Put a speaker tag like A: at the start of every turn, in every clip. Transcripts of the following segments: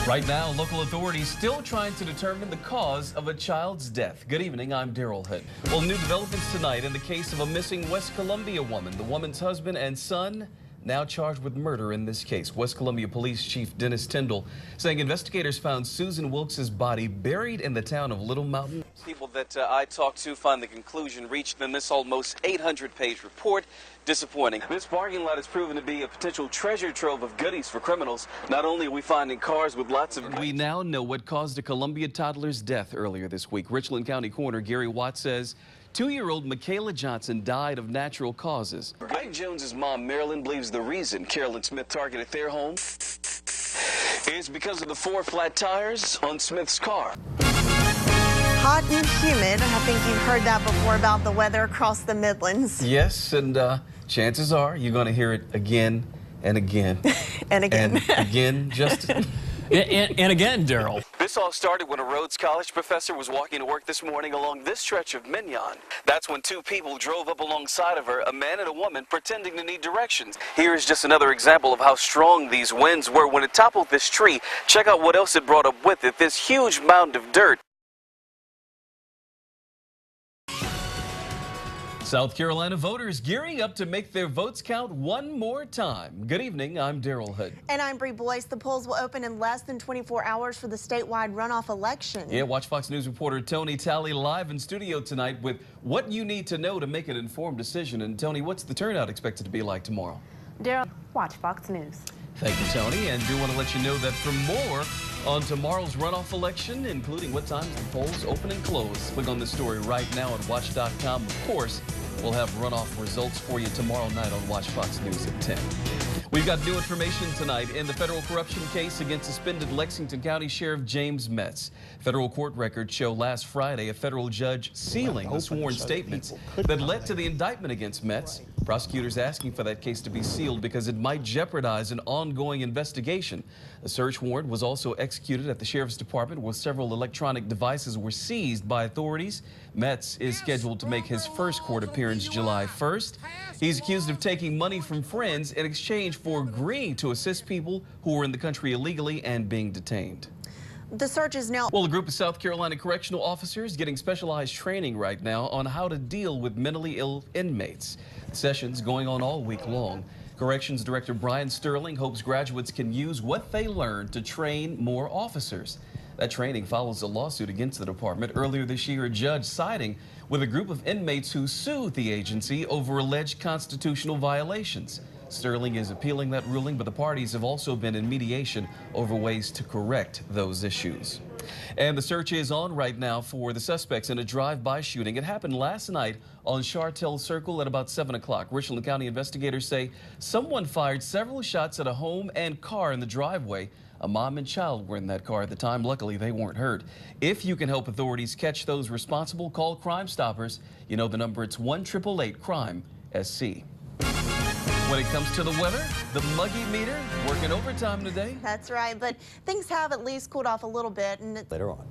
A: Right now, local authorities still trying to determine the cause of a child's death. Good evening, I'm Darryl Hood. Well, new developments tonight in the case of a missing West Columbia woman. The woman's husband and son now charged with murder in this case. West Columbia Police Chief Dennis Tyndall saying investigators found Susan Wilkes' body buried in the town of Little Mountain.
B: People that I talked to find the conclusion reached in this almost 800-page report disappointing. This parking lot has proven to be a potential treasure trove of goodies for criminals. Not only are we finding cars with lots of...
A: We now know what caused a Columbia toddler's death earlier this week. Richland County Coroner Gary Watts says 2-year-old Michaela Johnson died of natural causes.
B: Greg Jones's mom, Marilyn, believes the reason Carolyn Smith targeted their home is because of the 4 flat tires on Smith's car.
C: Hot and humid. I think you've heard that before about the weather across the Midlands.
A: Yes, and chances are you're going to hear it again and again.
C: And again.
A: And again, Justin.
D: and again, Darryl.
B: This all started when a Rhodes College professor was walking to work this morning along this stretch of Mignon. That's when 2 people drove up alongside of her, a man and a woman, pretending to need directions. Here is just another example of how strong these winds were when it toppled this tree. Check out what else it brought up with it, this huge mound of dirt.
A: South Carolina voters gearing up to make their votes count one more time. Good evening, I'm Darryl Hood.
C: And I'm Bree Boyce. The polls will open in less than 24 hours for the statewide runoff election.
A: Yeah, watch Fox News reporter Tony Talley live in studio tonight with what you need to know to make an informed decision. And Tony, what's the turnout expected to be like tomorrow?
E: Darryl, watch Fox News.
A: Thank you, Tony, and do want to let you know that for more on tomorrow's runoff election, including what times the polls open and close, click on the story right now at watch.com. Of course, we'll have runoff results for you tomorrow night on Watch Fox News at 10. We've got new information tonight in the federal corruption case against suspended Lexington County Sheriff James Metz. Federal court records show last Friday a federal judge sealing the sworn statements that led to the indictment against Metz. Prosecutors asking for that case to be sealed because it might jeopardize an ongoing investigation. A search warrant was also executed at the Sheriff's Department where several electronic devices were seized by authorities. Metz is scheduled to make his first court appearance July 1st. He's accused of taking money from friends in exchange for agreeing to assist people who are in the country illegally and being detained.
C: The search is now...
A: Well, a group of South Carolina correctional officers getting specialized training right now on how to deal with mentally ill inmates. Sessions going on all week long. Corrections Director Brian Sterling hopes graduates can use what they learned to train more officers. That training follows a lawsuit against the department. Earlier this year, a judge siding with a group of inmates who sued the agency over alleged constitutional violations. Sterling is appealing that ruling, but the parties have also been in mediation over ways to correct those issues. And the search is on right now for the suspects in a drive-by shooting. It happened last night on Chartel Circle at about 7 o'clock. Richland County investigators say someone fired several shots at a home and car in the driveway. A mom and child were in that car at the time. Luckily, they weren't hurt. If you can help authorities catch those responsible, call Crime Stoppers. You know the number, it's 1-888-CRIME-SC. When it comes to the weather, the muggy meter working overtime today.
C: That's right, but things have at least cooled off a little bit. And
D: Later on.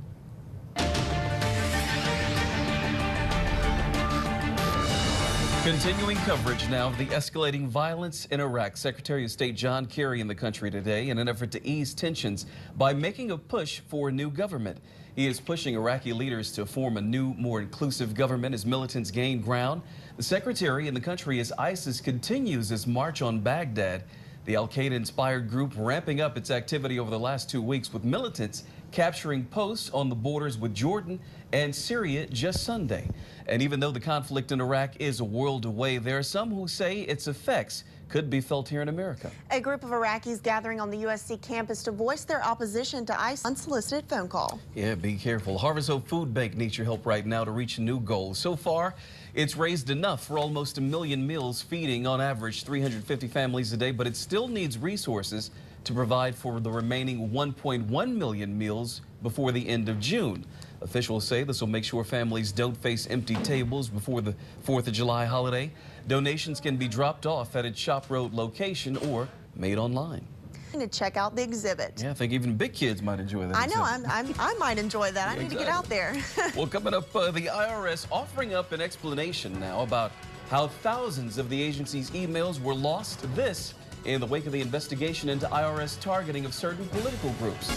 A: Continuing coverage now of the escalating violence in Iraq. Secretary of State John Kerry in the country today in an effort to ease tensions by making a push for a new government. He is pushing Iraqi leaders to form a new, more inclusive government as militants gain ground. The secretary in the country as ISIS continues its march on Baghdad. The al-Qaeda-inspired group ramping up its activity over the last 2 weeks with militants capturing posts on the borders with Jordan and Syria just Sunday. And even though the conflict in Iraq is a world away, there are some who say its effects could be felt here in America.
C: a group of Iraqis gathering on the USC campus to voice their opposition to ICE unsolicited phone call.
A: Yeah, be careful. Harvest Hope Food Bank needs your help right now to reach a new goal. So far, it's raised enough for almost 1 million meals, feeding on average 350 families a day, but it still needs resources to provide for the remaining 1.1 million meals before the end of June. Officials say this will make sure families don't face empty tables before the 4th of July holiday. Donations can be dropped off at its Shop Road location or made online.
C: To check out the exhibit.
A: Yeah, I think even big kids might enjoy that.
C: I know, I might enjoy that.
A: Yeah,
C: I need to get out there.
A: Well, coming up, the IRS offering up an explanation now about how thousands of the agency's emails were lost. This in the wake of the investigation into IRS targeting of certain political groups.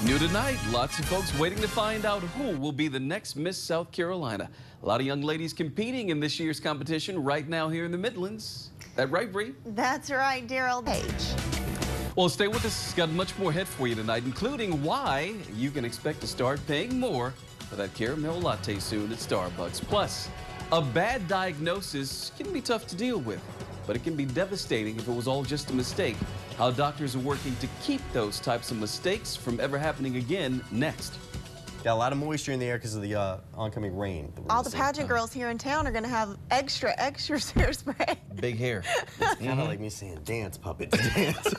A: New tonight, lots of folks waiting to find out who will be the next Miss South Carolina. A lot of young ladies competing in this year's competition right now here in the Midlands. That right, Bree?
C: That's right, Darryl.
A: Well, stay with us. Got much more ahead for you tonight, including why you can expect to start paying more for that caramel latte soon at Starbucks. Plus, a bad diagnosis can be tough to deal with, but it can be devastating if it was all just a mistake. How doctors are working to keep those types of mistakes from ever happening again next.
F: Got a lot of moisture in the air because of the oncoming rain.
C: All the pageant girls here in town are going to have extra hairspray.
A: Big hair.
F: It's kind of like me saying dance, puppets, dance.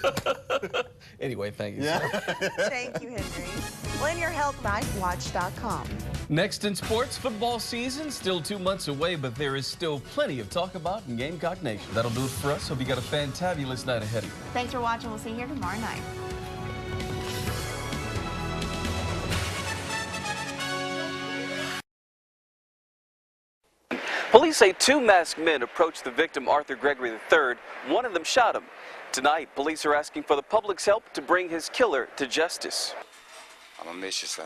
A: Anyway, thank you.
F: Yeah.
C: Thank you, Henry. Plan your health by watch.com.
A: Next in sports, football season still 2 months away, but there is still plenty of talk about in Gamecock Nation. That'll do it for us. Hope you got a fantabulous night ahead of you.
C: Thanks for watching. We'll see you here tomorrow night.
B: Police say 2 masked men approached the victim, Arthur Gregory III. One of them shot him. Tonight, police are asking for the public's help to bring his killer to justice.
G: I'm gonna miss you, son.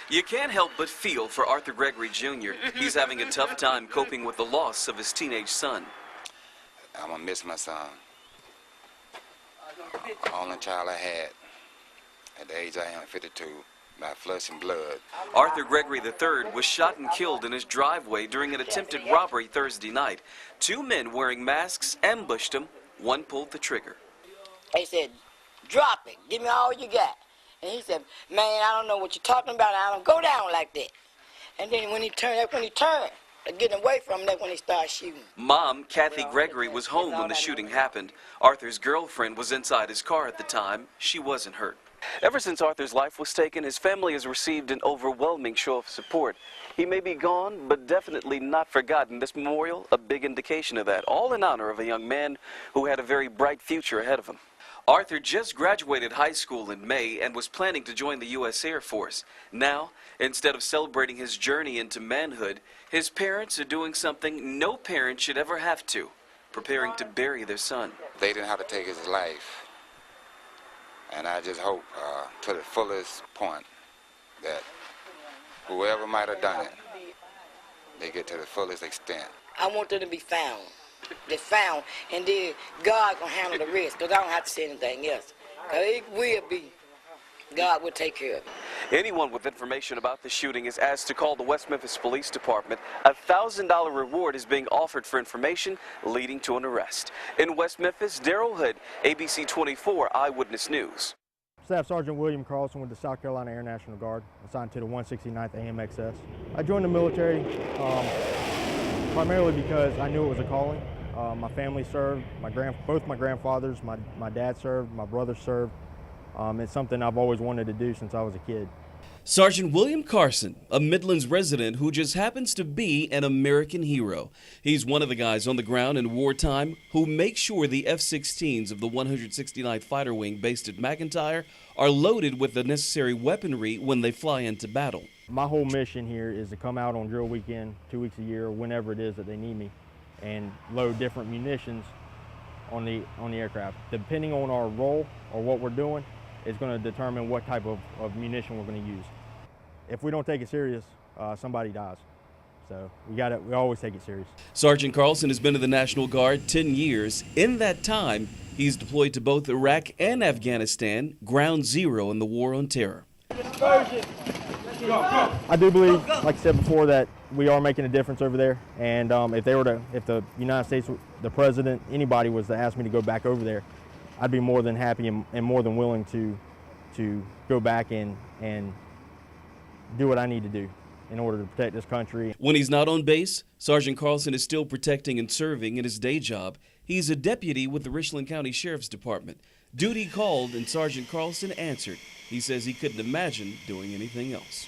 B: You can't help but feel for Arthur Gregory Jr. He's having a tough time coping with the loss of his teenage son.
G: I'm gonna miss my son. Only child I had at the age I am, 52. By flesh and blood.
B: Arthur Gregory III was shot and killed in his driveway during an attempted robbery Thursday night. 2 men wearing masks ambushed him. One pulled the trigger.
H: They said, drop it. Give me all you got. And he said, man, I don't know what you're talking about. I don't go down like that. And then when he turned, getting away from him, that's when he started shooting.
B: Mom, Kathy Gregory, was home when the shooting happened. Arthur's girlfriend was inside his car at the time. She wasn't hurt. Ever since Arthur's life was taken, his family has received an overwhelming show of support. He may be gone, but definitely not forgotten. This memorial, a big indication of that, all in honor of a young man who had a very bright future ahead of him. Arthur just graduated high school in May and was planning to join the U.S. Air Force. Now, instead of celebrating his journey into manhood, his parents are doing something no parent should ever have to, preparing to bury their son.
G: They didn't have to take his life. And I just hope to the fullest point that whoever might have done it, they get to the fullest extent.
H: I want them to be found. They're found, and then God gonna handle the rest, because I don't have to say anything else. Because it will be. God will take care of it.
B: Anyone with information about the shooting is asked to call the West Memphis Police Department. A $1,000 reward is being offered for information leading to an arrest. In West Memphis, Darryl Hood, ABC 24 Eyewitness News.
I: Staff Sergeant William Carlson with the South Carolina Air National Guard, assigned to the 169th AMXS. I joined the military primarily because I knew it was a calling. My family served, both my grandfathers, my dad served, my brother served. It's something I've always wanted to do since I was a kid.
A: Sergeant William Carson, a Midlands resident who just happens to be an American hero. He's one of the guys on the ground in wartime who make sure the F-16s of the 169th Fighter Wing based at McIntyre are loaded with the necessary weaponry when they fly into battle.
I: My whole mission here is to come out on drill weekend, 2 weeks a year, whenever it is that they need me, and load different munitions on the aircraft. Depending on our role or what we're doing, it's going to determine what type of munition we're going to use. If we don't take it serious, somebody dies. So we always take it serious.
A: Sergeant Carlson has been in the National Guard 10 years. In that time, he's deployed to both Iraq and Afghanistan, ground zero in the war on terror.
I: I do believe, like I said before, that we are making a difference over there. And if the United States, the president, anybody was to ask me to go back over there, I'd be more than happy and more than willing to go back and do what I need to do in order to protect this country.
A: When he's not on base, Sergeant Carlson is still protecting and serving in his day job. He's a deputy with the Richland County Sheriff's Department. Duty called and Sergeant Carlson answered. He says he couldn't imagine doing anything else.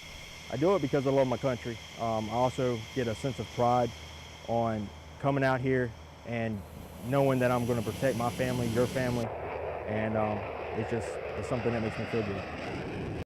I: I do it because I love my country. I also get a sense of pride on coming out here and knowing that I'm going to protect my family, your family, and it's something that makes me feel good.